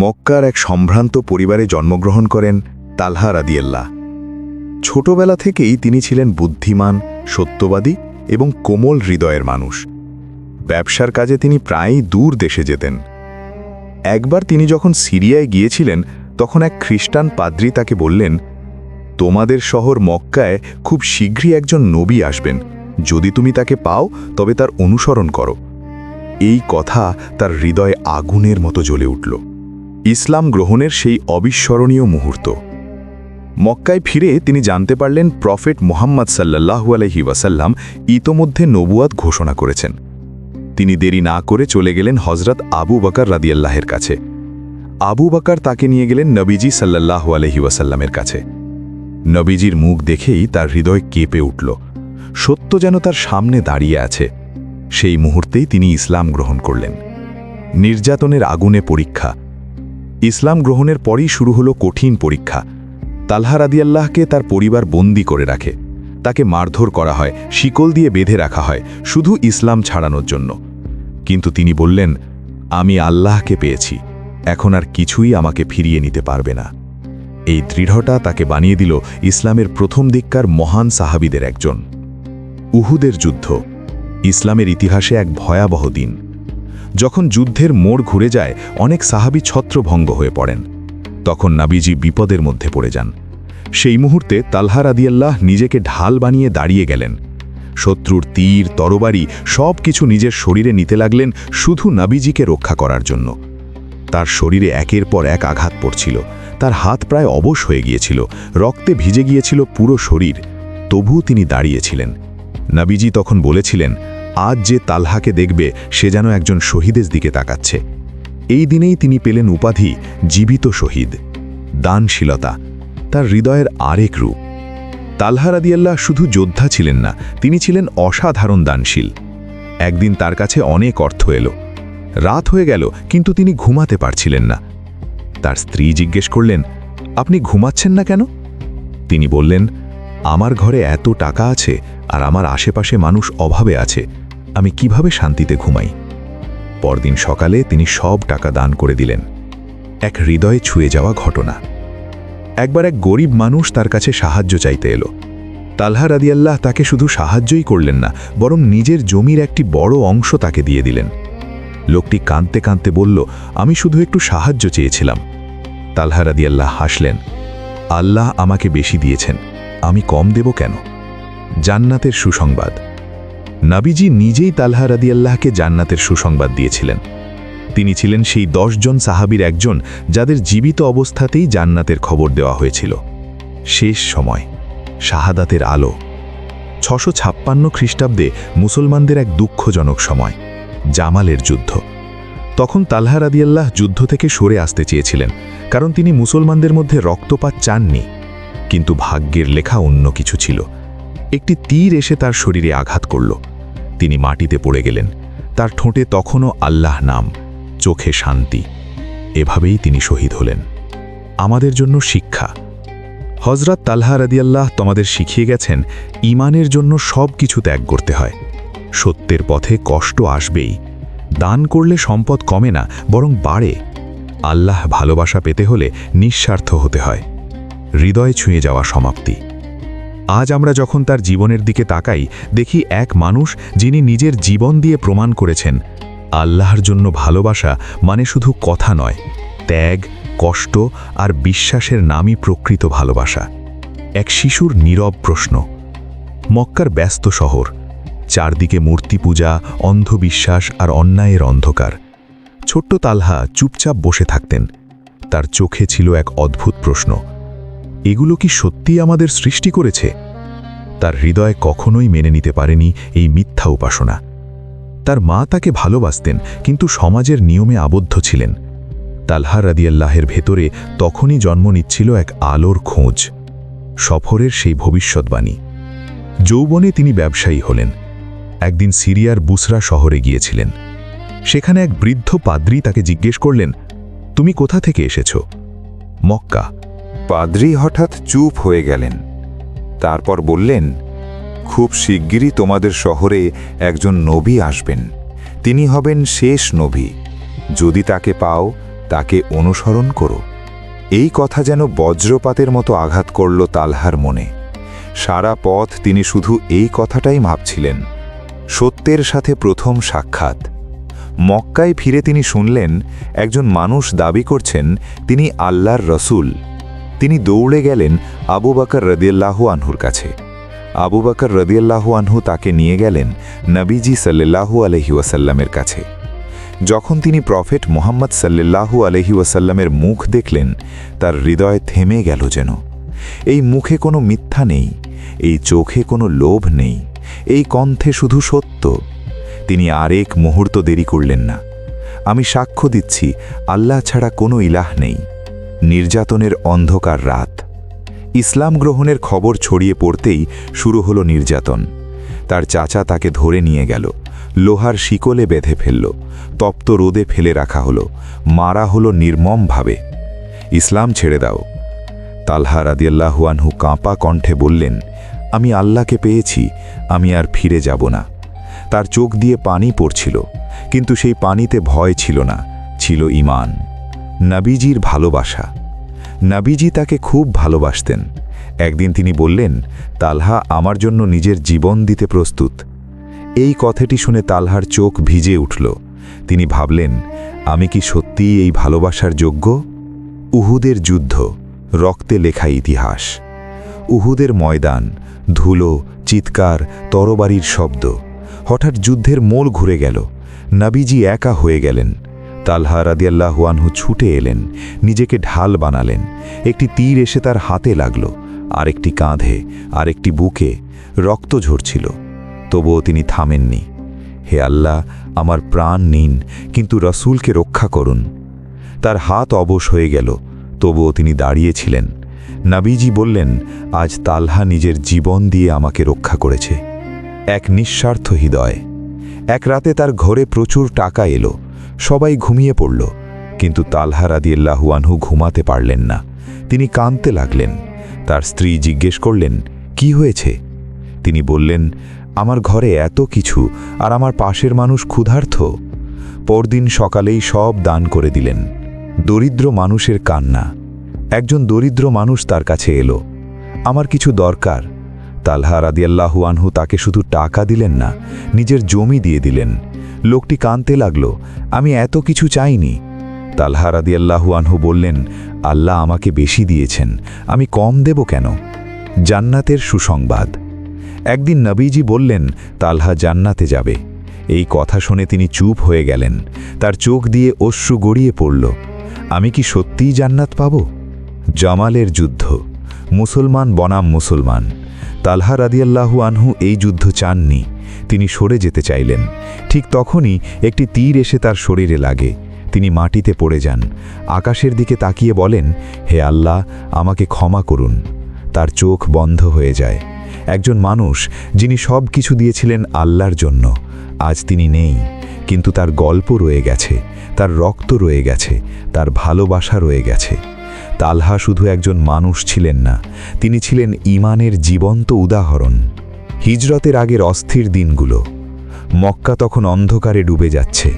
মক্কার এক সম্ভ্রান্ত পরিবারে জন্মগ্রহণ করেন তালহা রাদিয়াল্লাহ। ছোটবেলা থেকেই তিনি ছিলেন বুদ্ধিমান, সত্যবাদী এবং কোমল হৃদয়ের মানুষ। ব্যবসার কাজে তিনি প্রায়ই দূর দেশে যেতেন। একবার তিনি যখন সিরিয়ায় গিয়েছিলেন, তখন এক খ্রিস্টান পাদ্রী তাকে বললেন, তোমাদের শহর মক্কায় খুব শীঘ্রই একজন নবী আসবেন, যদি তুমি তাকে পাও তবে তার অনুসরণ করো। এই কথা তার হৃদয়ে আগুনের মতো জ্বলে উঠল। ইসলাম গ্রহণের সেই অবিস্মরণীয় মুহূর্ত। মক্কায় ফিরে তিনি জানতে পারলেন প্রফেট মুহাম্মদ সাল্লাল্লাহু আলাইহি ওয়াসাল্লাম ইতোমধ্যে নবুয়াত ঘোষণা করেছেন। তিনি দেরি না করে চলে গেলেন হযরত আবু বকর রাদিয়াল্লাহের কাছে। আবু বকর তাকে নিয়ে গেলেন নবীজি সাল্লাল্লাহু আলাইহি ওয়াসাল্লামের কাছে। নবীজির মুখ দেখেই তার হৃদয় কেঁপে উঠল। সত্য যেন তার সামনে দাঁড়িয়ে আছে। সেই মুহূর্তেই তিনি ইসলাম গ্রহণ করলেন। নির্যাতনের আগুনে পরীক্ষা। ইসলাম গ্রহণের পরই শুরু হলো কঠিন পরীক্ষা। তালহা রাদিয়াল্লাহকে তার পরিবার বন্দী করে রাখে। তাকে মারধর করা হয়, শিকল দিয়ে বেঁধে রাখা হয়, শুধু ইসলাম ছাড়ানোর জন্য। কিন্তু তিনি বললেন, আমি আল্লাহকে পেয়েছি, এখন আর কিছুই আমাকে ফিরিয়ে নিতে পারবে না। এই দৃঢ়তা তাকে বানিয়ে দিল ইসলামের প্রথম দিককার মহান সাহাবীদের একজন। উহুদের যুদ্ধ ইসলামের ইতিহাসে এক ভয়াবহ দিন। যখন যুদ্ধের মোড় ঘুরে যায়, অনেক সাহাবী ছত্রভঙ্গ হয়ে পড়েন। তখন নবীজি বিপদের মধ্যে পড়ে যান। সেই মুহূর্তে তালহা রাদিয়াল্লাহ নিজেকে ঢাল বানিয়ে দাঁড়িয়ে গেলেন। শত্রুর তীর, তরবারি সব কিছু নিজের শরীরে নিতে লাগলেন, শুধু নবীজিকে রক্ষা করার জন্য। তার শরীরে একের পর এক আঘাত পড়ছিল। তার হাত প্রায় অবশ হয়ে গিয়েছিল, রক্তে ভিজে গিয়েছিল পুরো শরীর। তবুও তিনি দাঁড়িয়েছিলেন। নবীজি তখন বলেছিলেন, আজ যে তালহাকে দেখবে সে যেন একজন শহীদের দিকে তাকাচ্ছে। এই দিনেই তিনি পেলেন উপাধি জীবিত শহীদ। দানশীলতা তার হৃদয়ের আরেক রূপ। তালহা রাদিয়াল্লাহ শুধু যোদ্ধা ছিলেন না, তিনি ছিলেন অসাধারণ দানশীল। একদিন তার কাছে অনেক অর্থ এলো। রাত হয়ে গেল, কিন্তু তিনি ঘুমাতে পারছিলেন না। তার স্ত্রী জিজ্ঞেস করলেন, আপনি ঘুমাচ্ছেন না কেন? তিনি বললেন, আমার ঘরে এত টাকা আছে আর আমার আশেপাশে মানুষ অভাবে আছে, আমি কিভাবে শান্তিতে ঘুমাই? পরদিন সকালে তিনি সব টাকা দান করে দিলেন। এক হৃদয়ে ছুঁয়ে যাওয়া ঘটনা। একবার এক গরিব মানুষ তার কাছে সাহায্য চাইতে এলো। তালহা রাদিয়াল্লাহ তাকে শুধু সাহায্যই করলেন না, বরং নিজের জমির একটি বড় অংশ তাকে দিয়ে দিলেন। লোকটি কাঁদতে কাঁদতে বলল, আমি শুধু একটু সাহায্য চেয়েছিলাম। তালহা রাদিয়াল্লাহ হাসলেন, আল্লাহ আমাকে বেশি দিয়েছেন, আমি কম দেব কেন? জান্নাতের সুসংবাদ। নবীজি নিজেই তালহা রাদিয়াল্লাহকে জান্নাতের সুসংবাদ দিয়েছিলেন। তিনি ছিলেন সেই 10 জন সাহাবীর একজন, যাদের জীবিত অবস্থাতেই জান্নাতের খবর দেওয়া হয়েছিল। শেষ সময়, শাহাদাতের আলো। 656 খ্রিস্টাব্দে মুসলমানদের এক দুঃখজনক সময়, জামালের যুদ্ধ। তখন তালহা রাদিয়াল্লাহ যুদ্ধ থেকে সরে আসতে চেয়েছিলেন, কারণ তিনি মুসলমানদের মধ্যে রক্তপাত চাননি। কিন্তু ভাগ্যের লেখা অন্য কিছু ছিল। একটি তীর এসে তার শরীরে আঘাত করল। তিনি মাটিতে পড়ে গেলেন। তার ঠোঁটে তখনও আল্লাহ নাম, চোখে শান্তি। এভাবেই তিনি শহীদ হলেন। আমাদের জন্য শিক্ষা। হযরত তালহা রাদিয়াল্লাহ তোমাদের শিখিয়ে গেছেন, ঈমানের জন্য সব কিছু ত্যাগ করতে হয়। সত্যের পথে কষ্ট আসবেই। দান করলে সম্পদ কমে না, বরং বাড়ে। আল্লাহ ভালোবাসা পেতে হলে নিঃস্বার্থ হতে হয়। হৃদয় ছুঁয়ে যাওয়া সমাপ্তি। আজ আমরা যখন তার জীবনের দিকে তাকাই, দেখি এক মানুষ যিনি নিজের জীবন দিয়ে প্রমাণ করেছেন, আল্লাহর জন্য ভালোবাসা মানে শুধু কথা নয়, ত্যাগ, কষ্ট আর বিশ্বাসের নামই প্রকৃত ভালোবাসা। এক শিশুর নীরব প্রশ্ন। মক্কার ব্যস্ত শহর, চারদিকে মূর্তি পূজা, অন্ধবিশ্বাস আর অন্যায়ের অন্ধকার। ছোট্ট তালহা চুপচাপ বসে থাকতেন। তার চোখে ছিল এক অদ্ভুত প্রশ্ন, এগুলো কি সত্যিই আমাদের সৃষ্টি করেছে? তার হৃদয় কখনোই মেনে নিতে পারেনি এই মিথ্যা উপাসনা। তার মা তাকে ভালোবাসতেন, কিন্তু সমাজের নিয়মে আবদ্ধ ছিলেন। তালহা রাদিয়াল্লাহের ভেতরে তখনই জন্ম নিচ্ছিল এক আলোর খোঁজ, সফরের সেই ভবিষ্যৎবাণী। যৌবনে তিনি ব্যবসায়ী হলেন। একদিন সিরিয়ার বুসরা শহরে গিয়েছিলেন। সেখানে এক বৃদ্ধ পাদ্রী তাকে জিজ্ঞেস করলেন, তুমি কোথা থেকে এসেছ? মক্কা। পাদ্রী হঠাৎ চুপ হয়ে গেলেন। তারপর বললেন, খুব শিগগিরই তোমাদের শহরে একজন নবী আসবেন। তিনি হবেন শেষ নবী। যদি তাকে পাও তাকে অনুসরণ করো। এই কথা যেন বজ্রপাতের মতো আঘাত করল তালহার মনে। সারা পথ তিনি শুধু এই কথাটাই ভাবছিলেন। সত্যের সাথে প্রথম সাক্ষাৎ। মক্কায় ফিরে তিনি শুনলেন একজন মানুষ দাবি করছেন তিনি আল্লাহর রসূল। তিনি দৌড়ে গেলেন আবু বকর রাদিয়াল্লাহু আনহুর কাছে। আবু বকর রাদিয়াল্লাহু আনহু তাকে নিয়ে গেলেন নবীজি সাল্লাল্লাহু আলাইহি ওয়াসাল্লামের কাছে। যখন তিনি প্রফেট মুহাম্মদ সাল্লাল্লাহু আলাইহি ওয়াসাল্লামের মুখ দেখলেন, তার হৃদয় থেমে গেল যেন। এই মুখে কোনো মিথ্যা নেই, এই চোখে কোনো লোভ নেই, এই কণ্ঠে শুধু সত্য। তিনি আরেক মুহূর্ত দেরি করলেন না। আমি সাক্ষ্য দিচ্ছি আল্লাহ ছাড়া কোনো ইলাহ নেই। নির্যাতনের অন্ধকার রাত। ইসলাম গ্রহণের খবর ছড়িয়ে পড়তেই শুরু হলো নির্যাতন। তার চাচা তাকে ধরে নিয়ে গেল, লোহার শিকলে বেঁধে ফেলল, তপ্ত রোদে ফেলে রাখা হলো, মারা হলো নির্মমভাবে। ইসলাম ছেড়ে দাও। তালহা রাদিয়াল্লাহু আনহু কাঁপা কণ্ঠে বললেন, আমি আল্লাহকে পেয়েছি, আমি আর ফিরে যাব না। তার চোখ দিয়ে পানি পড়ছিল, কিন্তু সেই পানিতে ভয় ছিল না, ছিল ঈমান, নবীজির ভালোবাসা। নবীজি তাকে খুব ভালোবাসতেন। একদিন তিনি বললেন, তালহা আমার জন্য নিজের জীবন দিতে প্রস্তুত। এই কথাটি শুনে তালহার চোখ ভিজে উঠল। তিনি ভাবলেন, আমি কি সত্যিই এই ভালোবাসার যোগ্য? উহুদের যুদ্ধ, রক্তে লেখা ইতিহাস। উহুদের ময়দান, ধুলো, চিৎকার, তরবারির শব্দ। হঠাৎ যুদ্ধের মোড় ঘুরে গেল। নবীজি একা হয়ে গেলেন। তালহা রাদিয়াল্লাহু আনহু ছুটে এলেন, নিজেকে ঢাল বানালেন। একটি তীর এসে তার হাতে লাগল, আরেকটি কাঁধে, আরেকটি বুকে। রক্ত ঝরছিল, তবুও তিনি থামেননি। হে আল্লাহ, আমার প্রাণ নিন, কিন্তু রসূলকে রক্ষা করুন। তার হাত অবশ হয়ে গেল, তবুও তিনি দাঁড়িয়েছিলেন। নবীজি বললেন, আজ তালহা নিজের জীবন দিয়ে আমাকে রক্ষা করেছে। এক নিঃস্বার্থ হৃদয়। এক রাতে তার ঘরে প্রচুর টাকা এলো, সবাই ঘুমিয়ে পড়ল, কিন্তু তালহা রাদিয়াল্লাহু আনহু ঘুমাতে পারলেন না। তিনি কাঁদতে লাগলেন। তার স্ত্রী জিজ্ঞেস করলেন, কি হয়েছে? তিনি বললেন, আমার ঘরে এত কিছু, আর আমার পাশের মানুষ ক্ষুধার্ত। পরদিন সকালেই সব দান করে দিলেন। দরিদ্র মানুষের কান্না। একজন দরিদ্র মানুষ তার কাছে এলো, আমার কিছু দরকার। তালহা রাদিয়াল্লাহু আনহু তাকে শুধু টাকা দিলেন না, নিজের জমি দিয়ে দিলেন। লোকটি কাঁদতে লাগল, আমি এত কিছু চাইনি। তালহা রাদিয়াল্লাহু আনহু বললেন, আল্লাহ আমাকে বেশি দিয়েছেন, আমি কম দেব কেন? জান্নাতের সুসংবাদ। একদিন নবীজি বললেন, তালহা জান্নাতে যাবে। এই কথা শুনে তিনি চুপ হয়ে গেলেন। তার চোখ দিয়ে অশ্রু গড়িয়ে পড়ল। আমি কি সত্যিই জান্নাত পাব? জামালের যুদ্ধ, মুসলমান বনাম মুসলমান। তালহা রাদিয়াল্লাহু আনহু এই যুদ্ধ চাননি। তিনি সরে যেতে চাইলেন। ঠিক তখনই একটি তীর এসে তার শরীরে লাগে। তিনি মাটিতে পড়ে যান। আকাশের দিকে তাকিয়ে বলেন, হে আল্লাহ, আমাকে ক্ষমা করুন। তার চোখ বন্ধ হয়ে যায়। একজন মানুষ যিনি সব কিছু দিয়েছিলেন আল্লাহর জন্য, আজ তিনি নেই, কিন্তু তার গল্প রয়ে গেছে, তার রক্ত রয়ে গেছে, তার ভালোবাসা রয়ে গেছে। তালহা শুধু একজন মানুষ ছিলেন না, তিনি ছিলেন ঈমানের জীবন্ত উদাহরণ। হিজরতের আগের অস্থির দিনগুলো। মক্কা তখন অন্ধকারে ডুবে যাচ্ছে।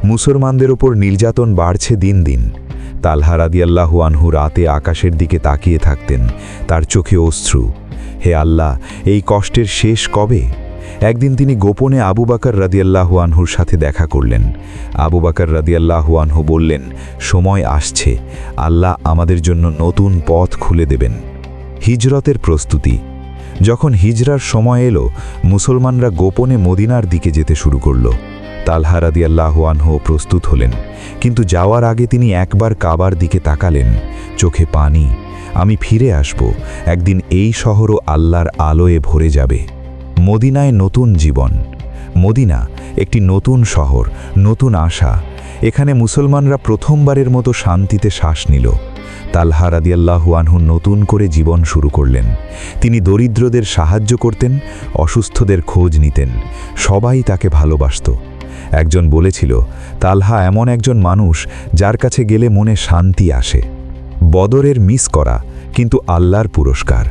মুসলমানদের ওপর নির্যাতন বাড়ছে দিন দিন। তালহা রাদিয়াল্লাহু আনহু রাতে আকাশের দিকে তাকিয়ে থাকতেন, তার চোখে অশ্রু। হে আল্লাহ, এই কষ্টের শেষ কবে? একদিন তিনি গোপনে আবু বকর রাদিয়াল্লাহু আনহুর সাথে দেখা করলেন। আবু বকর রাদিয়াল্লাহু আনহু বললেন, সময় আসছে, আল্লাহ আমাদের জন্য নতুন পথ খুলে দেবেন। হিজরতের প্রস্তুতি। যখন হিজরার সময় এলো, মুসলমানরা গোপনে মদিনার দিকে যেতে শুরু করল। তালহা রাদিয়াল্লাহু আনহু প্রস্তুত হলেন, কিন্তু যাওয়ার আগে তিনি একবার কাবার দিকে তাকালেন, চোখে পানি। আমি ফিরে আসব, একদিন এই শহরও আল্লাহর আলোয় ভরে যাবে। মদিনায় নতুন জীবন। মদিনা একটি নতুন শহর, নতুন আশা। এখানে মুসলমানরা প্রথমবারের মতো শান্তিতে শ্বাস নিল। তালহা রাদিয়াল্লাহু আনহু নতুন করে জীবন শুরু করলেন। তিনি দরিদ্রদের সাহায্য করতেন, অসুস্থদের খোঁজ নিতেন। সবাই তাকে ভালোবাসত। একজন বলেছিল, তালহা এমন একজন মানুষ যার কাছে গেলে মনে শান্তি আসে। বদরের মিস করা, কিন্তু আল্লাহর পুরস্কার।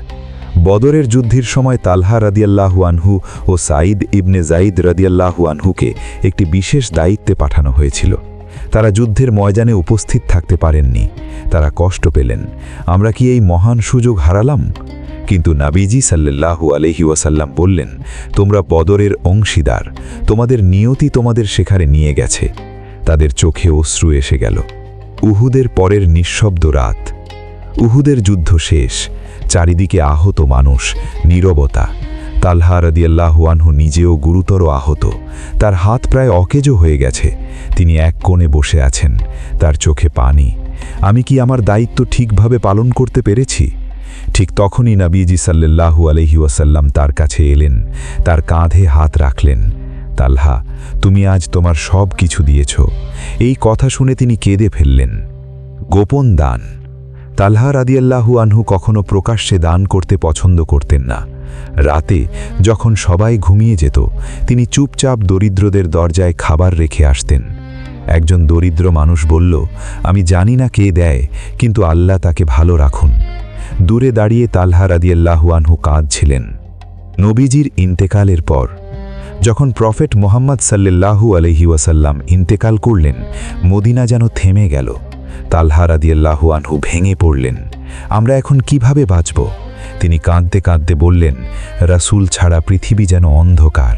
বদরের যুদ্ধের সময় তালহা রাদিয়াল্লাহু আনহু ও সাঈদ ইবনে যায়েদ রাদিয়াল্লাহু আনহুকে একটি বিশেষ দায়িত্বে পাঠানো হয়েছিল। তারা যুদ্ধের ময়দানে উপস্থিত থাকতে পারেননি, তারা কষ্ট পেলেন। আমরা কি এই মহান সুযোগ হারালাম? কিন্তু নাবিজি সাল্লাল্লাহু আলাইহি ওয়াসাল্লাম বললেন, তোমরা বদরের অংশীদার, তোমাদের নিয়তি তোমাদের সেখানে নিয়ে গেছে। তাদের চোখে অশ্রু এসে গেল। উহুদের পরের নিঃশব্দ রাত। উহুদের যুদ্ধ শেষ, চারিদিকে আহত মানুষ, নীরবতা। তালহা রাদিয়াল্লাহু আনহু নিজেও গুরুতর আহত, তার হাত প্রায় অকেজো হয়ে গেছে। তিনি এক কোণে বসে আছেন, তার চোখে পানি। আমি কি আমার দায়িত্ব ঠিকভাবে পালন করতে পেরেছি? ঠিক তখনই নবীজি সাল্লাল্লাহু আলাইহি ওয়াসাল্লাম তার কাছে এলেন, তার কাঁধে হাত রাখলেন। তালহা, তুমি আজ তোমার সব কিছু দিয়েছ। এই কথা শুনে তিনি কেঁদে ফেললেন। গোপন দান। তালহা রাদিয়াল্লাহু আনহু কখনো প্রকাশ্যে দান করতে পছন্দ করতেন না। রাতে যখন সবাই ঘুমিয়ে যেত, তিনি চুপচাপ দরিদ্রদের দরজায় খাবার রেখে আসতেন। একজন দরিদ্র মানুষ বলল, আমি জানি না কে দেয়, কিন্তু আল্লাহ তাকে ভালো রাখুন। দূরে দাঁড়িয়ে তালহা রাদিয়াল্লাহু আনহু কাঁদছিলেন। নবীজির ইন্তেকালের পর যখন প্রফেট মুহাম্মদ সাল্লাল্লাহু আলাইহি ওয়াসাল্লাম ইন্তেকাল করলেন, মদিনা যেন থেমে গেল। তালহা রাদিয়াল্লাহু আনহু ভেঙে পড়লেন। আমরা এখন কিভাবে বাঁচব? তিনি কাঁদতে কাঁদতে বললেন, রাসূল ছাড়া পৃথিবী যেন অন্ধকার।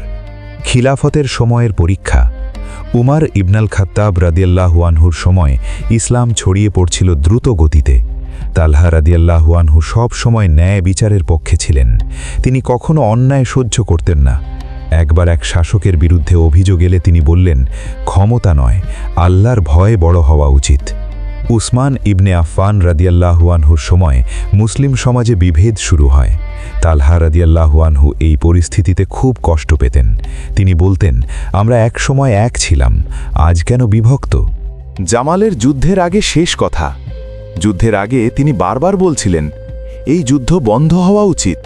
খিলাফতের সময়ের পরীক্ষা। উমার ইবনাল খাত্তাব রাদিয়াল্লাহু আনহুর সময় ইসলাম ছড়িয়ে পড়ছিল দ্রুত গতিতে। তালহা রাদিয়াল্লাহু আনহু সব সময় ন্যায় বিচারের পক্ষে ছিলেন। তিনি কখনো অন্যায় সহ্য করতেন না। একবার এক শাসকের বিরুদ্ধে অভিযোগ এলে তিনি বললেন, ক্ষমতা নয়, আল্লাহর ভয়ে বড় হওয়া উচিত। উসমান ইবনে আফফান রাদিয়াল্লাহু আনহুর সময় মুসলিম সমাজে বিভেদ শুরু হয়। তালহা রাদিয়াল্লাহু আনহু এই পরিস্থিতিতে খুব কষ্ট পেতেন। তিনি বলতেন, আমরা এক সময় এক ছিলাম, আজ কেন বিভক্ত? জামালের যুদ্ধের আগে শেষ কথা। যুদ্ধের আগে তিনি বারবার বলছিলেন, এই যুদ্ধ বন্ধ হওয়া উচিত।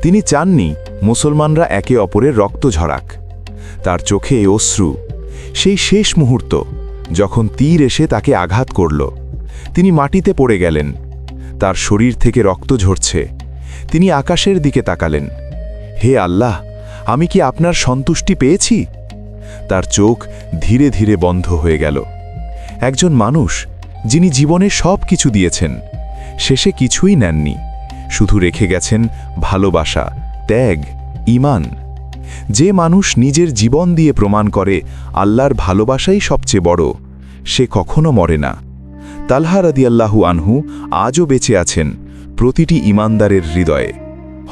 তিনি চাননি মুসলমানরা একে অপরের রক্ত ঝরাক। তার চোখে অশ্রু। সেই শেষ মুহূর্ত যখন তীর এসে তাকে আঘাত করল, তিনি মাটিতে পড়ে গেলেন। তার শরীর থেকে রক্ত ঝরছে। তিনি আকাশের দিকে তাকালেন। হে আল্লাহ, আমি কি আপনার সন্তুষ্টি পেয়েছি? তার চোখ ধীরে ধীরে বন্ধ হয়ে গেল। একজন মানুষ যিনি জীবনে সব কিছু দিয়েছেন, শেষে কিছুই নেননি, শুধু রেখে গেছেন ভালোবাসা, ত্যাগ, ঈমান। যে মানুষ নিজের জীবন দিয়ে প্রমাণ করে আল্লাহর ভালোবাসাই সবচেয়ে বড়, সে কখনো মরে না। তালহা রাদিয়াল্লাহু আনহু আজও বেঁচে আছেন প্রতিটি ঈমানদারের হৃদয়ে।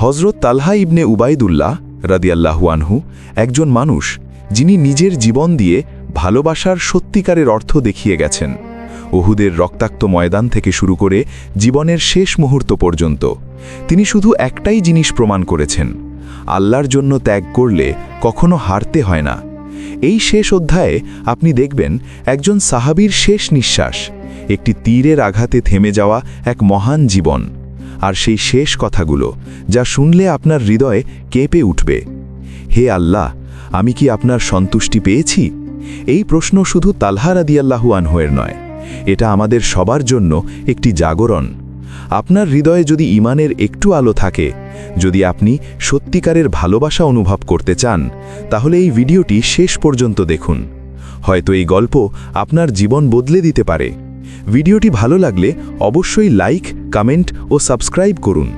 হযরত তালহা ইবনে উবাইদুল্লাহ রাদিয়াল্লাহু আনহু একজন মানুষ যিনি নিজের জীবন দিয়ে ভালোবাসার সত্যিকারের অর্থ দেখিয়ে গেছেন। উহুদের রক্তাক্ত ময়দান থেকে শুরু করে জীবনের শেষ মুহূর্ত পর্যন্ত তিনি শুধু একটাই জিনিস প্রমাণ করেছেন, আল্লাহর জন্য ত্যাগ করলে কখনো হারতে হয় না। এই শেষ অধ্যায়ে আপনি দেখবেন একজন সাহাবীর শেষ নিঃশ্বাস, একটি তীরের আঘাতে থেমে যাওয়া এক মহান জীবন, আর সেই শেষ কথাগুলো যা শুনলে আপনার হৃদয়ে কেঁপে উঠবে। হে আল্লাহ, আমি কি আপনার সন্তুষ্টি পেয়েছি? এই প্রশ্ন শুধু তালহা রাদিয়াল্লাহু আনহুয়ের নয়, এটা আমাদের সবার জন্য একটি জাগরণ। আপনার হৃদয়ে যদি ঈমানের একটু আলো থাকে, যদি আপনি সত্যিকারের ভালোবাসা অনুভব করতে চান, তাহলে এই ভিডিওটি শেষ পর্যন্ত দেখুন। হয়তো এই গল্প আপনার জীবন বদলে দিতে পারে। ভিডিওটি ভালো লাগলে অবশ্যই লাইক, কমেন্ট ও সাবস্ক্রাইব করুন,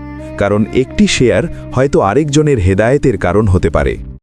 কারণ একটি শেয়ার হয়তো আরেকজনের হেদায়েতের কারণ হতে পারে।